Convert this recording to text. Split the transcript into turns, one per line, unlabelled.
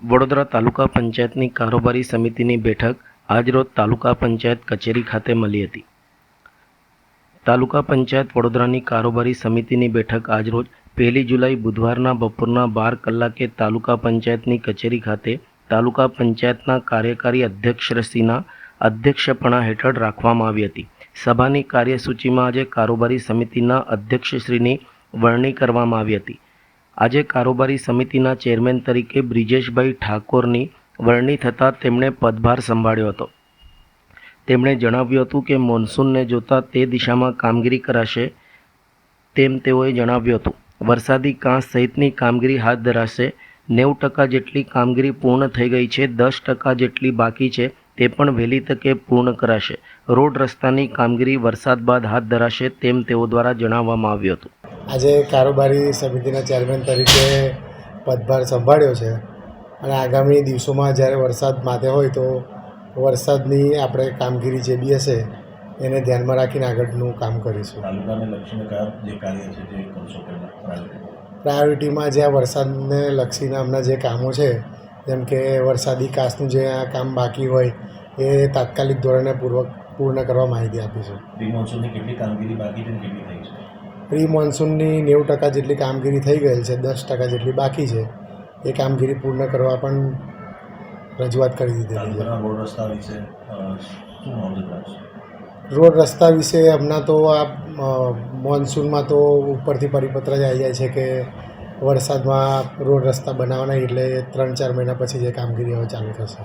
વડોદરા તાલુકા પંચાયતની કારોબારી સમિતિની બેઠક આજરોજ તાલુકા પંચાયત કચેરી ખાતે મળી હતી. તાલુકા પંચાયત વડોદરાની કારોબારી સમિતિની બેઠક આજરોજ 1 જુલાઈ બુધવારના બપોરના 12 કલાકે તાલુકા પંચાયતની કચેરી ખાતે તાલુકા પંચાયતના કાર્યકારી અધ્યક્ષશ્રીના અધ્યક્ષપણા હેઠળ રાખવામાં આવી હતી. સભાની કાર્યસૂચિમાં આજે કારોબારી સમિતિના અધ્યક્ષશ્રીની વરણી કરવામાં આવી હતી. આજે કારોબારી સમિતિના ચેરમેન તરીકે બ્રિજેશભાઈ ઠાકોરની વરણી થતાં તેમણે પદભાર સંભાળ્યો હતો. તેમણે જણાવ્યું હતું કે મોન્સૂનને જોતા તે દિશામાં કામગીરી કરાશે તેમ તેઓએ જણાવ્યું હતું. વરસાદી કાંસ સહિતની કામગીરી હાથ ધરાશે. 90% જેટલી કામગીરી પૂર્ણ થઈ ગઈ છે. 10% જેટલી બાકી છે તે પણ વહેલી તકે પૂર્ણ કરાશે. રોડ રસ્તાની કામગીરી વરસાદ બાદ હાથ ધરાશે તેમ તેઓ દ્વારા જણાવવામાં આવ્યું હતું.
આજે કારોબારી સમિતિના ચેરમેન તરીકે પદભાર સંભાળ્યો છે અને આગામી દિવસોમાં જ્યારે વરસાદ માથે હોય તો વરસાદની આપણે કામગીરી જે બી હશે એને ધ્યાનમાં રાખીને આગળનું કામ કરીશું.
તાલુકાને લક્ષીને કયા જે કાર્ય છે તે કરશો
પ્રાયોરિટીમાં જ્યાં વરસાદને લક્ષીને હમણાં જે કામો છે જેમ કે વરસાદી કાંસનું જે આ કામ બાકી હોય એ તાત્કાલિક ધોરણે પૂર્ણ કરવા માહિતી આપીશું.
પ્રી મોન્સૂનની કેટલી કામગીરી બાકી છે કેટલી થઈ છે?
પ્રી મોન્સૂનની 90% જેટલી કામગીરી થઈ ગયેલ છે. 10% જેટલી બાકી છે. એ કામગીરી પૂર્ણ કરવા પણ રજૂઆત કરી દીધી છે.
રોડ રસ્તા વિશે શું નોંધ રાખશે?
રોડ રસ્તા વિશે હમણાં તો આ મોન્સૂનમાં તો ઉપરથી પરિપત્ર જ આવી જાય છે કે વરસાદમાં રોડ રસ્તા બનાવવાના, એટલે 3-4 મહિના પછી જે કામગીરી હવે ચાલુ થશે.